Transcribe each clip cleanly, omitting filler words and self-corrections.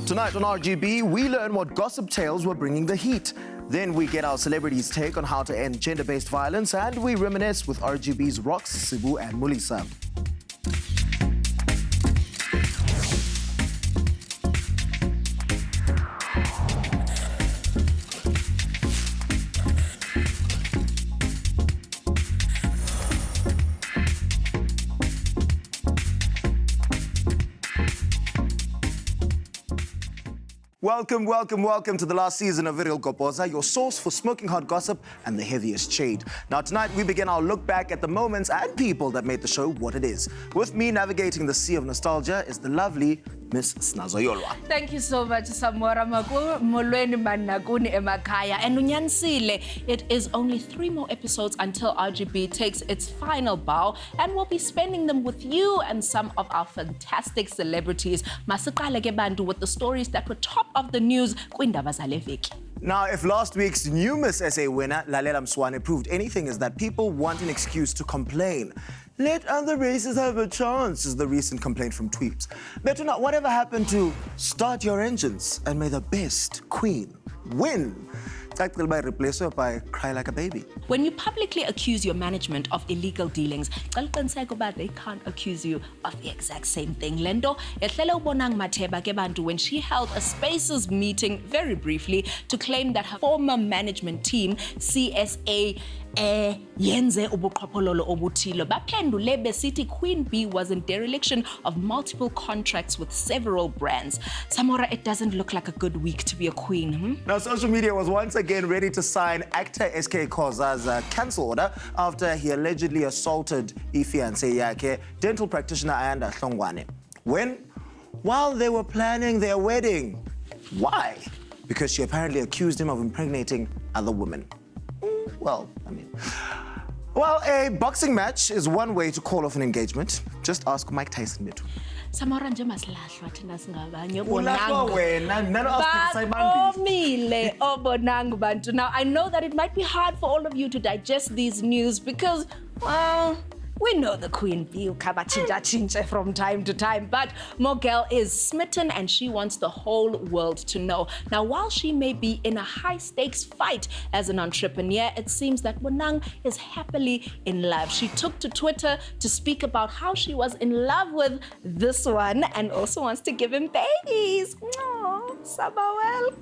Tonight on RGB, we learn what gossip tales were bringing the heat. Then we get our celebrities' take on how to end gender-based violence, and we reminisce with RGB's Rox, Sibu, and Mulisa. Welcome to the last season of Viril Gopoza, your source for smoking hot gossip and the heaviest shade. Now tonight we begin our look back at the moments and people that made the show what it is. With me navigating the sea of nostalgia is the lovely Miss Snazoyolwa. Thank you so much, Samora Molweni Managuni Emakaya. And Unyansile, it is only 3 more episodes until RGB takes its final bow, and we'll be spending them with you and some of our fantastic celebrities. Masiqale ke bantu with the stories that were top of the news kwindaba zale veki. Now, if last week's new Miss SA winner, Lalela Mswane, proved anything, is that people want an excuse to complain. Let other races have a chance, is the recent complaint from Tweeps. But tonight, whatever happened to start your engines and may the best queen win? By replace her by cry like a baby. When you publicly accuse your management of illegal dealings, they can't accuse you of the exact same thing. Lendo, when she held a Spaces meeting very briefly to claim that her former management team, CSA, yenze ubuqhophololo obuthile. Baphendule besithi Queen Bee was in dereliction of multiple contracts with several brands. Samora, it doesn't look like a good week to be a queen. Now, social media was once again ready to sign actor SK Khoza's cancel order after he allegedly assaulted fiancé yakhe, dental practitioner Ayanda Hlongwane. While they were planning their wedding. Why? Because she apparently accused him of impregnating other women. Well, a boxing match is one way to call off an engagement. Just ask Mike Tyson. Samora nje masilahlwa thina singabanye obonanga bantu. Now, I know that it might be hard for all of you to digest these news because, well, we know the Queen Bee chincha from time to time, but Mogel is smitten and she wants the whole world to know. Now, while she may be in a high-stakes fight as an entrepreneur, it seems that Bonang is happily in love. She took to Twitter to speak about how she was in love with this one and also wants to give him babies. Oh, Sabawel.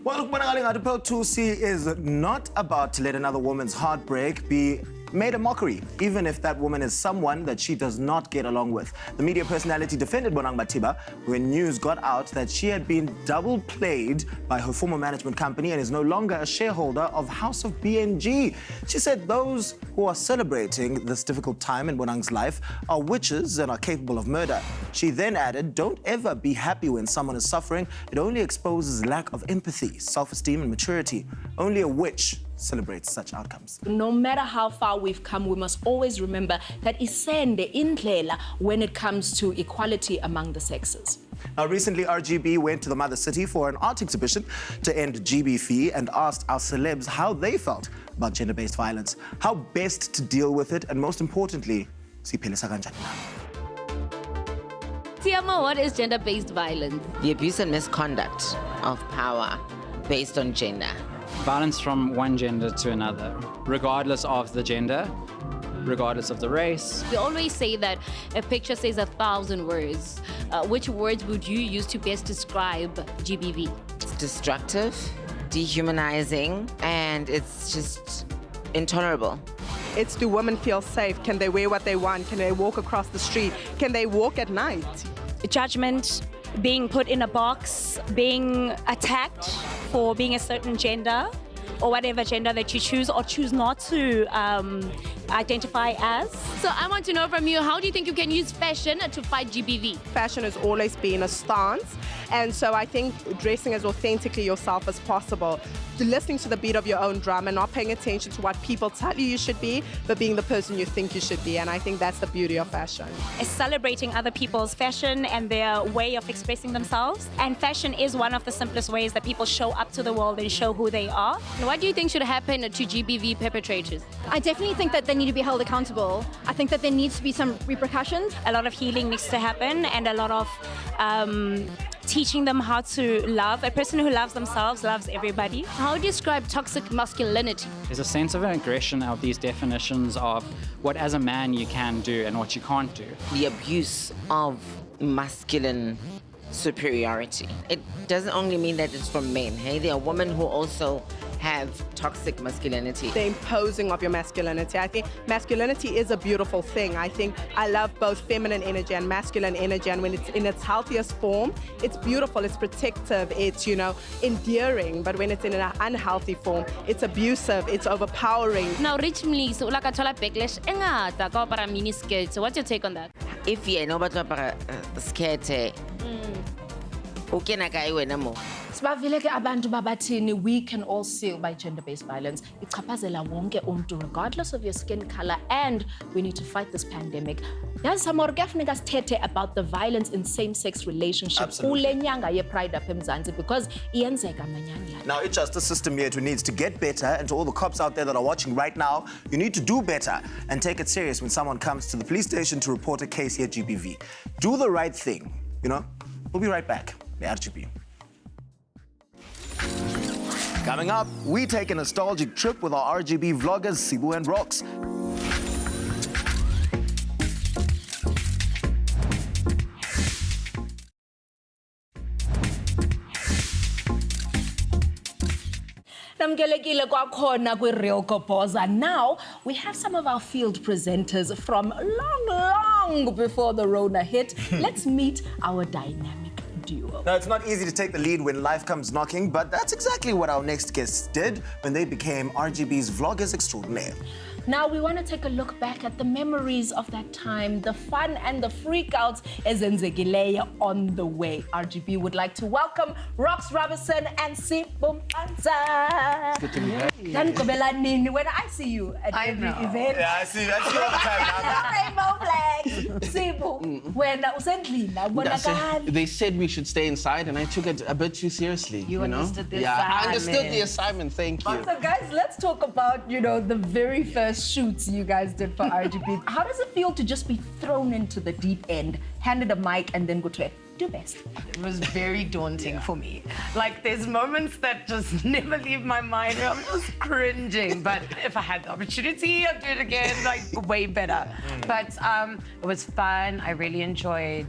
Well, Pearl 2C is not about to let another woman's heartbreak be made a mockery, even if that woman is someone that she does not get along with. The media personality defended Bonang Matiba when news got out that she had been double-played by her former management company and is no longer a shareholder of House of BNG. She said those who are celebrating this difficult time in Bonang's life are witches and are capable of murder. She then added, don't ever be happy when someone is suffering. It only exposes lack of empathy, self-esteem and maturity. Only a witch celebrates such outcomes. No matter how far we've come, we must always remember that isende indlela when it comes to equality among the sexes. Now, recently, RGB went to the mother city for an art exhibition to end GBV and asked our celebs how they felt about gender-based violence, how best to deal with it, and most importantly, siphilisa kanjani na. Tiamo, what is gender-based violence? The abuse and misconduct of power based on gender. Violence from one gender to another, regardless of the gender, regardless of the race. We always say that a picture says 1,000 words. Which words would you use to best describe GBV? It's destructive, dehumanizing, and it's just intolerable. It's, do women feel safe? Can they wear what they want? Can they walk across the street? Can they walk at night? Judgment, being put in a box, being attacked for being a certain gender or whatever gender that you choose or choose not to identify as. So I want to know from you, how do you think you can use fashion to fight GBV? Fashion has always been a stance, and so I think dressing as authentically yourself as possible, listening to the beat of your own drum and not paying attention to what people tell you should be, but being the person you think you should be. And I think that's the beauty of fashion. It's celebrating other people's fashion and their way of expressing themselves. And fashion is one of the simplest ways that people show up to the world and show who they are. What do you think should happen to GBV perpetrators? I definitely think that they need to be held accountable. I think that there needs to be some repercussions. A lot of healing needs to happen and a lot of teaching them how to love. A person who loves themselves loves everybody. How would you describe toxic masculinity? There's a sense of an aggression of these definitions of what as a man you can do and what you can't do. The abuse of masculine superiority. It doesn't only mean that it's from men. Hey, there are women who also have toxic masculinity. The imposing of your masculinity. I think masculinity is a beautiful thing. I think I love both feminine energy and masculine energy, and when it's in its healthiest form, it's beautiful, it's protective, it's, you know, endearing. But when it's in an unhealthy form, it's abusive, it's overpowering. Now, Rich Mulisa, o la ka thola backlash e ngata ka apara mini skirt. So what's your take on that? If you know about skirt, ukena kae wena mo? Sibavile ke abantu babathini, we can all seal by gender-based violence. Ichaphazela wonke umuntu regardless of your skin color, and we need to fight this pandemic. There's some more sithethe about the violence in same-sex relationships. Kule nyanga ye Pride up eMzansi because iyenzeka manyani la. Now, it's just a system here who needs to get better, and to all the cops out there that are watching right now, you need to do better and take it serious when someone comes to the police station to report a case here at GBV. Do the right thing, you know? We'll be right back. The RGB. Coming up, we take a nostalgic trip with our RGB vloggers, Sibu and Rox. Namkelekile kwakhona kwi-Real Kopoza. Now, we have some of our field presenters from long before the Rona hit. Let's meet our dynamic duo. Now, it's not easy to take the lead when life comes knocking, but that's exactly what our next guests did when they became RGB's vloggers extraordinaire. Now, we want to take a look back at the memories of that time, the fun and the freakouts ezenzekileyo on the way. RGB would like to welcome Rox Robertson and Sibu Mpanza. Good to be here. When I see you at every event. Yeah, I see you all the time now. Rainbow flags. Sibu, when usendlini, They said we should stay inside, and I took it a bit too seriously. You know? understood the Yeah, I assignment. understood the assignment. Thank you. So, guys, let's talk about, the very first shoots you guys did for RGB. How does it feel to just be thrown into the deep end, handed a mic, and then go to it? Do best. It was very daunting for me. Like, there's moments that just never leave my mind. I'm just cringing. But if I had the opportunity, I'd do it again, like, way better. But it was fun. I really enjoyed,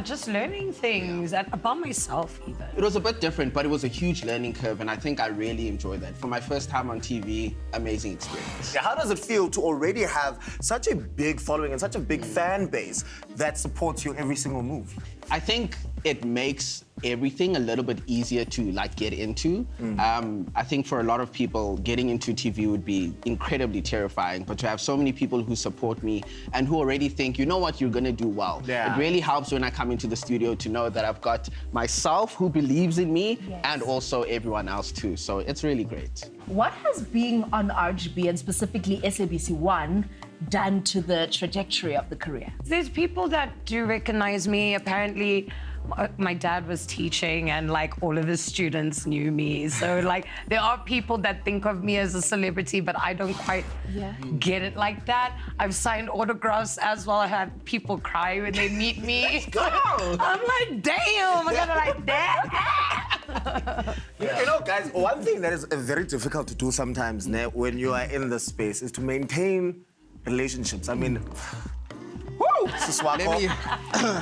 just learning things about myself, even. It was a bit different, but it was a huge learning curve, and I think I really enjoyed that. For my first time on TV, amazing experience. Yeah, how does it feel to already have such a big following and such a big fan base that supports you every single move? I think it makes everything a little bit easier to get into. I think for a lot of people, getting into TV would be incredibly terrifying, but to have so many people who support me and who already think, you know what, you're gonna do well. Yeah. It really helps when I come into the studio to know that I've got myself who believes in me and also everyone else too. So it's really great. What has being on RGB and specifically SABC1 done to the trajectory of the career? There's people that do recognize me. Apparently, my dad was teaching and all of his students knew me. So there are people that think of me as a celebrity, but I don't quite get it like that. I've signed autographs as well. I had people cry when they meet me. Let's go! I'm like, damn, I got it like that. You know, guys, one thing that is very difficult to do sometimes when you are in this space is to maintain relationships. I mean,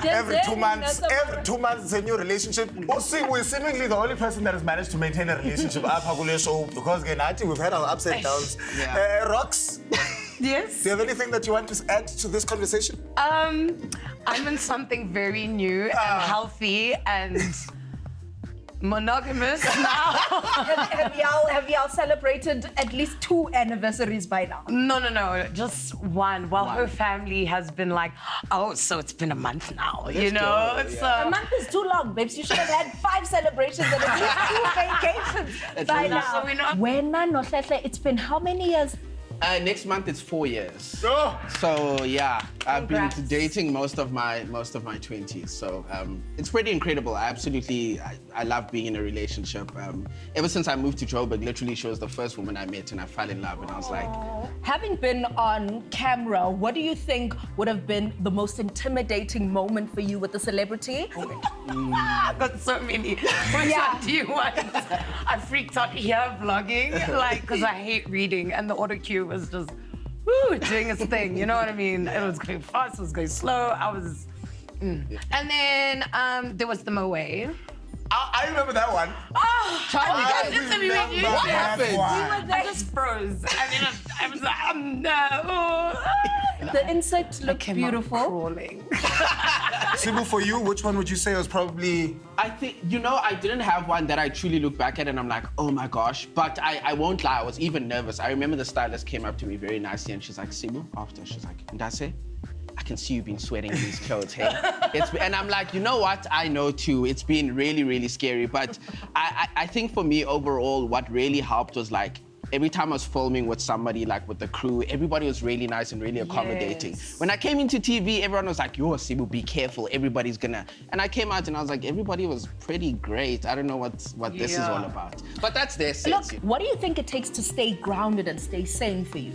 every 2 months, it's a new relationship. We're seemingly the only person that has managed to maintain a relationship because we've had our ups and downs. Rox? Yes? Do you have anything that you want to add to this conversation? I'm in something very new and healthy and monogamous now. have y'all celebrated at least 2 anniversaries by now? No, just one. Well, her family has been like, oh, so it's been a month now, you know? A month is too long, babes. You should have had 5 celebrations and at least 2 vacations by now. So we know. Wena no Hlehle, it's been how many years? Next month it's 4 years. Oh. So yeah, I've been Congrats. dating most of my 20s. So it's pretty incredible. I love being in a relationship. Ever since I moved to Joburg, literally she was the first woman I met and I fell in love and I was like, Having been on camera, what do you think would have been the most intimidating moment for you with the celebrity? I've got so many. Which one do you want? I freaked out here vlogging, like, because I hate reading, and the auto cue was just doing its thing. You know what I mean? It was going fast, it was going slow. I was. And then there was the Moe. I remember that one. What happened? I just froze. I mean, I was like, no. The insect I looked came out beautiful. crawling. Sibu, for you, which one would you say was probably... I think, I didn't have one that I truly look back at and I'm like, oh my gosh. But I won't lie, I was even nervous. I remember the stylist came up to me very nicely and she's like, Sibu, after, she's like, Ndase, I can see you've been sweating in these clothes, hey? And I'm like, you know what? I know too. It's been really, really scary. But I think for me, overall, what really helped was like, every time I was filming with somebody, like with the crew, everybody was really nice and really accommodating. Yes. When I came into TV, everyone was like, yo, Sibu, be careful. Everybody's gonna... And I came out and I was like, everybody was pretty great. I don't know what this is all about. But that's their sense. Look, what do you think it takes to stay grounded and stay sane for you?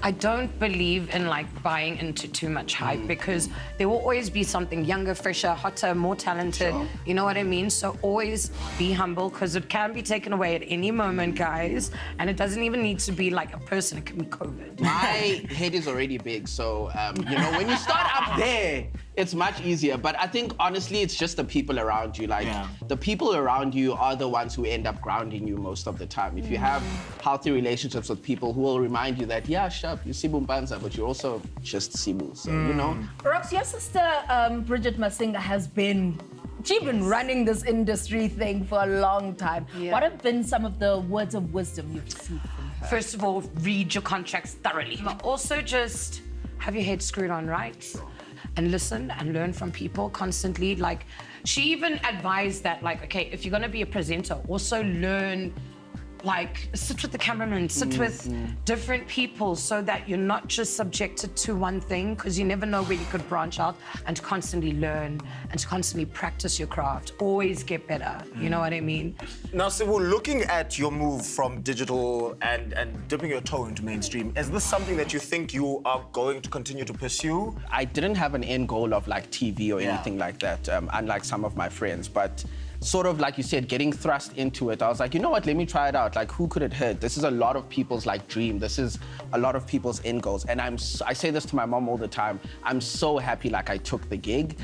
I don't believe in like buying into too much hype because there will always be something younger, fresher, hotter, more talented. Sure. You know what I mean? So always be humble because it can be taken away at any moment, guys. And it doesn't even need to be like a person. It can be COVID. My head is already big, so when you start up there, it's much easier. But I think honestly, it's just the people around you. Like the people around you are the ones who end up grounding you most of the time. If you have healthy relationships with people who will remind you that, yeah, sure, you're Sibu Mpanza, but you're also just Sibu. So Rox, your sister Bridget Masinga has been running this industry thing for a long time. Yeah. What have been some of the words of wisdom you've received from her? First of all, read your contracts thoroughly. But also just have your head screwed on right. And listen and learn from people constantly. Like, she even advised that, like, okay, if you're gonna be a presenter, also learn, like, sit with the cameraman, sit with different people so that you're not just subjected to one thing, because you never know where you could branch out, and to constantly learn and to constantly practice your craft. Always get better, you know what I mean? Now, Sibu, looking at your move from digital and dipping your toe into mainstream, is this something that you think you are going to continue to pursue? I didn't have an end goal of like TV or anything like that, unlike some of my friends, but sort of like you said, getting thrust into it, I was like, you know what, let me try it out. Like, who could it hurt? This is a lot of people's like dream. This is a lot of people's end goals. And I say this to my mom all the time. I'm so happy like I took the gig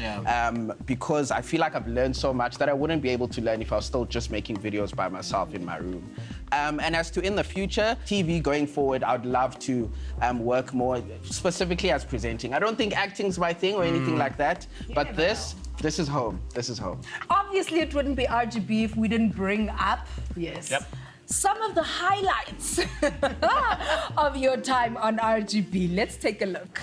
because I feel like I've learned so much that I wouldn't be able to learn if I was still just making videos by myself in my room. And as to in the future, TV going forward, I'd love to work more specifically as presenting. I don't think acting's my thing or anything like that, but this is home. This is home. Obviously, it wouldn't be RGB if we didn't bring up some of the highlights of your time on RGB. Let's take a look.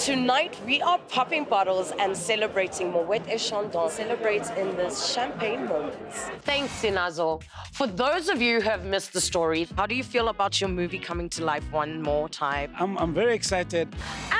Tonight, we are popping bottles and celebrating Moet et Chandon celebrates in this champagne moments. Thanks, Sinazo. For those of you who have missed the story, how do you feel about your movie coming to life one more time? I'm very excited.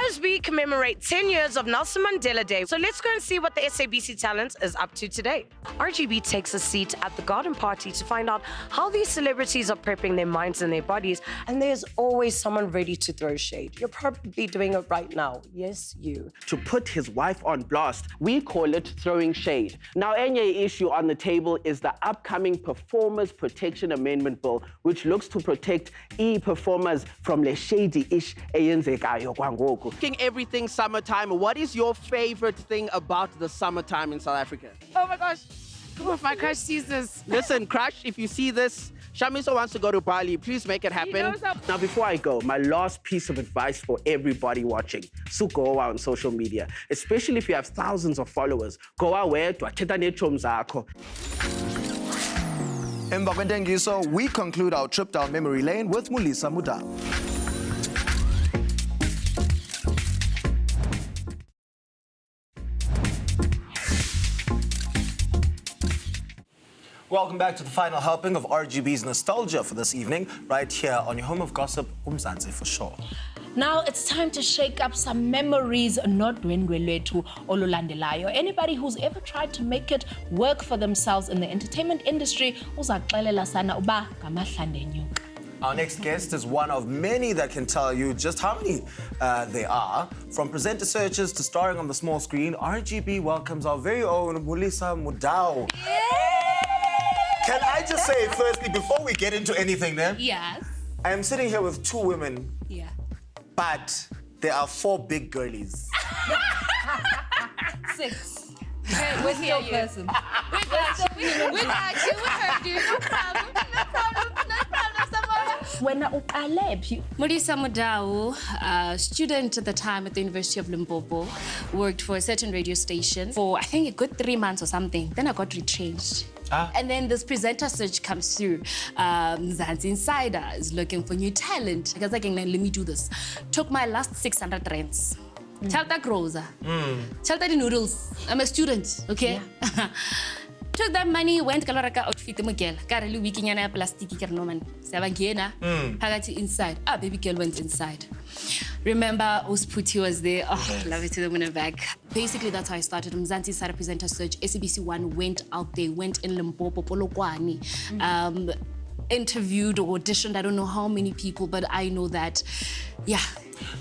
As we commemorate 10 years of Nelson Mandela Day, so let's go and see what the SABC Talent is up to today. RGB takes a seat at the garden party to find out how these celebrities are prepping their minds and their bodies, and there's always someone ready to throw shade. You're probably doing it right now. Yes, you. To put his wife on blast, we call it throwing shade. Now, any issue on the table is the upcoming Performers Protection Amendment Bill, which looks to protect e-performers from the shady-ish eyenzekayo kwangoku. Everything summertime, what is your favorite thing about the summertime in South Africa? Oh my gosh, if my crush sees this. Listen, Crush, if you see this, Shamiso wants to go to Bali. Please make it happen. Now, before I go, my last piece of advice for everybody watching. So go out on social media, especially if you have thousands of followers. Go out where to acheta netrom zakho. Emva kwentengiso, we conclude our trip down memory lane with Mulisa Muda. Welcome back to the final helping of RGB's nostalgia for this evening, right here on your home of gossip, Umzansi for sure. Now it's time to shake up some memories, not lwethu olulandelayo. Anybody who's ever tried to make it work for themselves in the entertainment industry, uzaxelela sana uba ngamahlande enyuka. Our next guest is one of many that can tell you just how many there are. From presenter searches to starring on the small screen, RGB welcomes our very own Mulisa Mudau. Can I just say, firstly, before we get into anything then? Yes. I am sitting here with 2 women, Yeah. but there are 4 big girlies. 6. Hey, we're here, person. We got you. We heard you. No problem. No problem. Wena uqale phi? Mulisa Mudau, student at the time at the University of Limpopo, worked for a certain radio station for I think a good 3 months or something. Then I got retrenched. And then this presenter search comes through. Zanzi Insider is looking for new talent. I was like, let me do this. Took my last 600 rands. Chalta groza. Chalta the noodles. I'm a student, okay? Yeah. Took that money, went kaloraka outfit Miguel. Karelu weeking yana plastic kernoman. Savagena. Hagati inside. Baby girl went inside. Remember, Osputi was there. Oh, love it to the winner back. Basically, that's how I started. Mzansi Sara presenter search. SABC1 went out there, went in Limpopo, Polokwane. Interviewed or auditioned, I don't know how many people, but I know that, yeah.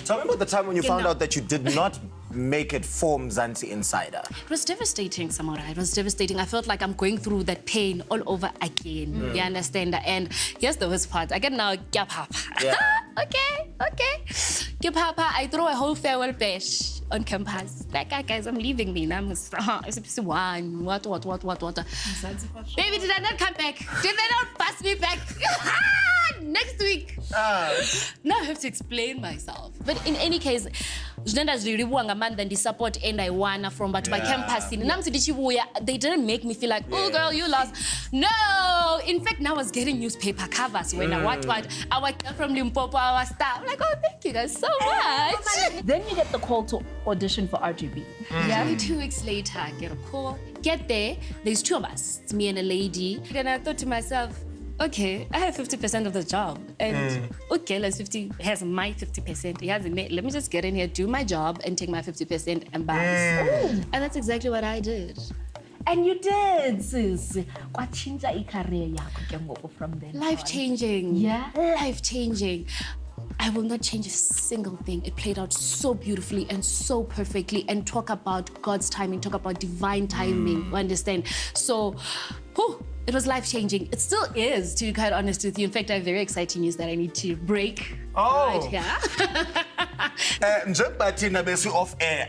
Tell me about the time when you found out that you did not make it for Mzansi Insider. It was devastating, Samora. It was devastating. I felt like I'm going through that pain all over again. You understand? And here's the worst part. I get now, Papa. Yeah. Okay. Papa, I throw a whole farewell bash on campus. Like, guys, I'm leaving me. I'm SABC1. What? Baby, did I not come back? Did they not pass me back? Next week. Now I have to explain myself. But in any case, than the support and I wanna from but my campus. They didn't make me feel like, oh girl, you lost. No! In fact, now I was getting newspaper covers when I what our girl from Limpopo, our star. I'm like, oh, thank you guys so much. Then you get the call to audition for RGB. Yeah, 2 weeks later, I get a call. Get there, there's 2 of us. It's me and a lady. Then I thought to myself, okay, I have 50% of the job. And okay, has my 50%. Let me just get in here, do my job, and take my 50% and bounce. And that's exactly what I did. And you did, sis. What changed your career from then? Life-changing. Yeah? Life-changing. I will not change a single thing. It played out so beautifully and so perfectly. And talk about God's timing, talk about divine timing. You understand? So, it was life-changing. It still is, to be quite honest with you. In fact, I have very exciting news that I need to break. Right here. Off air,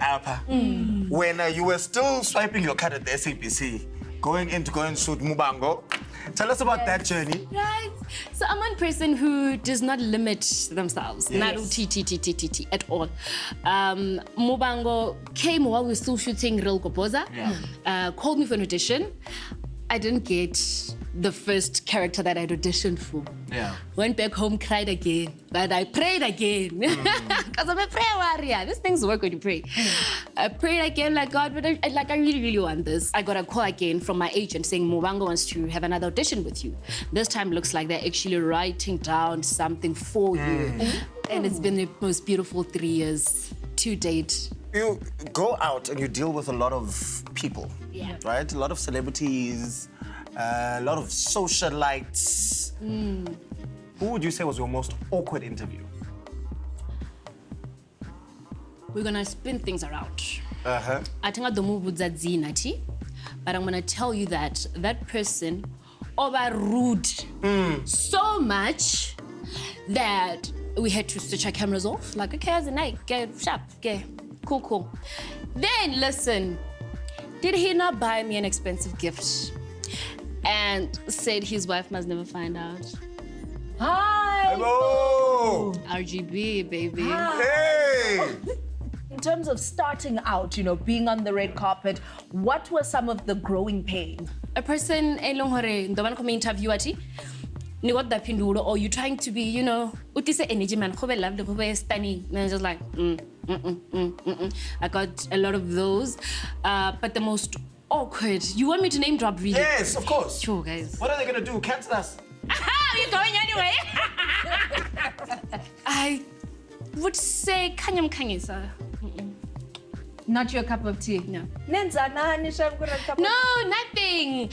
when you were still swiping your card at the SABC, going in to go and shoot Mubango. Tell us about that journey. Right. So I'm one person who does not limit themselves. Not at all. Mubango came while we were still shooting Real Kopoza. Called me for an audition. I didn't get the first character that I'd auditioned for. Went back home, cried again, but I prayed again. Because I'm a prayer warrior. These things work when you pray. I prayed again, like, God, but I really, really want this. I got a call again from my agent saying, Mubango wants to have another audition with you. This time looks like they're actually writing down something for you. And it's been the most beautiful 3 years to date. You go out and you deal with a lot of people, right? A lot of celebrities, a lot of socialites. Who would you say was your most awkward interview? We're gonna spin things around. I think the move with Zinati, but I'm gonna tell you that that person overruled so much that we had to switch our cameras off. Like, okay, as a night, get sharp, okay. Cool. Then, listen, did he not buy me an expensive gift and said his wife must never find out? Hi! Hello! RGB, baby. Hey! In terms of starting out, being on the red carpet, what were some of the growing pains? A person, the one come interview or you trying to be, energy man, stunning. And I was just like, I got a lot of those. But the most awkward. You want me to name drop really? Yes, of course. Sure, guys. What are they going to do? Cancel us? Are you going anyway? I would say Kanyam Kanyisa. Not your cup of tea? No. No, No, nothing.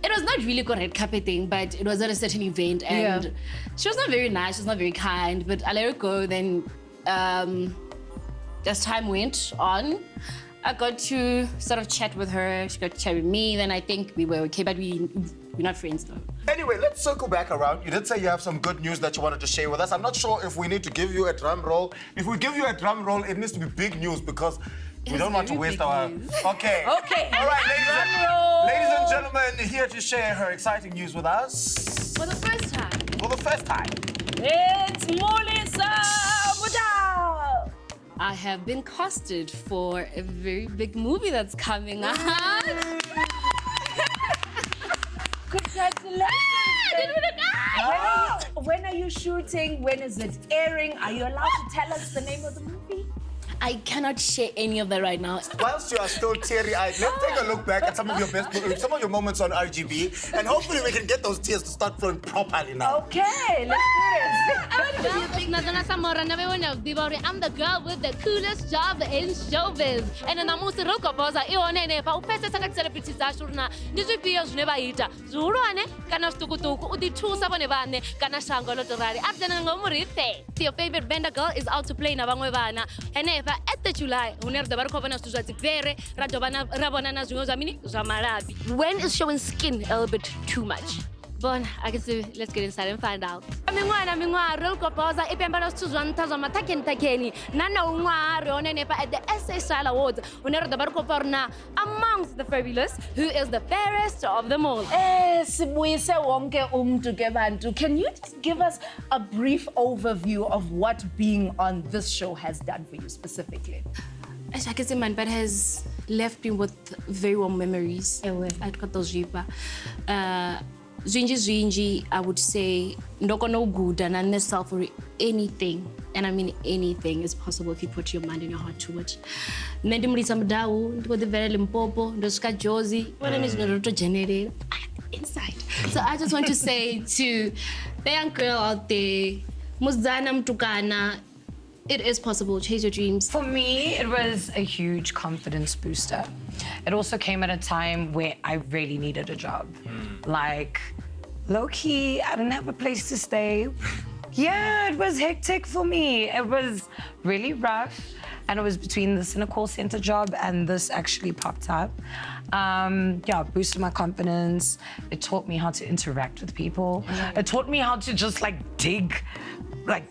It was not really a red carpet thing, but it was at a certain event, and she was not very nice, she was not very kind, but I let her go. Then, as time went on, I got to sort of chat with her, she got to chat with me, then I think we were okay, but we're not friends though. Anyway, let's circle back around. You did say you have some good news that you wanted to share with us. I'm not sure if we need to give you a drum roll. If we give you a drum roll, it needs to be big news because we don't want to waste our... Okay. Okay. All right, ladies and gentlemen, here to share her exciting news with us. For the first time. For the first time. It's Mulisa! I have been casted for a very big movie that's coming out. Congratulations! When are you shooting? When is it airing? Are you allowed to tell us the name of the movie? I cannot share any of that right now. Whilst you are still teary-eyed, let's take a look back at some of your moments on RGB, and hopefully we can get those tears to start flowing properly now. Okay, let's do this. I'm the girl with the coolest job in showbiz. And then I'm also Rox Robertson. I upese sanga celebrities ashurna. Ndizwi videos never ita. Zurwane kana stukutuku udithusa bone bane kana shango lotorari. Abdana ngomurithe. Your favorite vendor girl is out to play na bangwe bana. And at the July, when is showing skin a little bit too much? But I guess let's get inside and find out. Rox at the SA Style Awards, amongst the fabulous, who is the fairest of them all. Can you just give us a brief overview of what being on this show has done for you specifically? I can say my bed has left me with very warm memories. I've got those Zwinji, I would say, no good and unnecessary anything. And I mean anything is possible if you put your mind and your heart to it. Mulisa the very Limpopo, the Josie, inside. So I just want to say to the young girl out there, Muzana Mtukana, it is possible. Chase your dreams. For me, it was a huge confidence booster. It also came at a time where I really needed a job. Like, low-key, I didn't have a place to stay. Yeah, it was hectic for me. It was really rough. And it was between this and a call center job, and this actually popped up. Yeah, it boosted my confidence. It taught me how to interact with people. It taught me how to just dig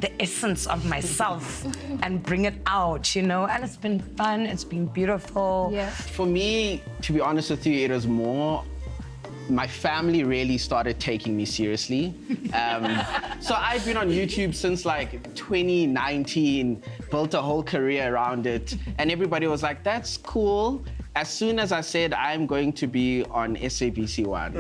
the essence of myself and bring it out, you know? And it's been fun, it's been beautiful. Yeah. For me, to be honest with you, it was more, my family really started taking me seriously. So I've been on YouTube since 2019, built a whole career around it. And everybody was like, that's cool. As soon as I said I'm going to be on SABC One,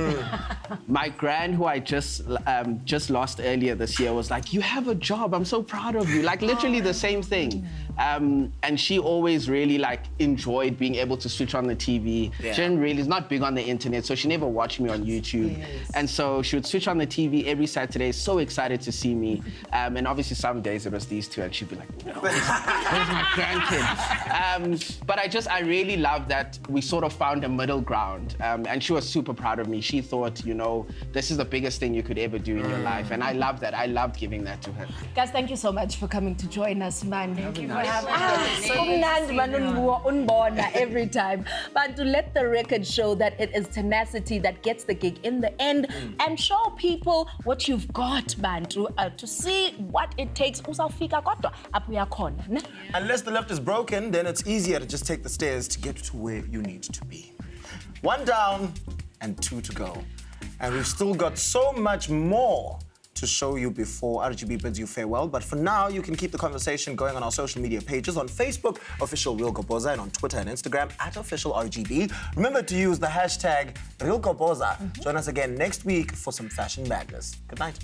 my gran, who I just lost earlier this year, was like, "You have a job. I'm so proud of you." Literally the same thing. And she always really enjoyed being able to switch on the TV. Yeah. She didn't really, is not big on the internet, so she never watched me on YouTube. Yes. And so she would switch on the TV every Saturday, so excited to see me. And obviously some days it was these two, and she'd be like, "No, where's my grandkid?" But I really love that we sort of found a middle ground. And she was super proud of me. She thought, this is the biggest thing you could ever do in your life. And I love that. I loved giving that to her. Guys, thank you so much for coming to join us, man. Thank you for having us. Every time. But to let the record show that it is tenacity that gets the gig in the end and show people what you've got, man, to see what it takes. Unless the lift is broken, then it's easier to just take the stairs to get to where you need to be. 1 down and 2 to go. And we've still got so much more to show you before RGB bids you farewell. But for now, you can keep the conversation going on our social media pages. On Facebook, official Real Goboza, and on Twitter and Instagram, @official RGB. Remember to use the hashtag Real Goboza. Join us again next week for some fashion madness. Good night.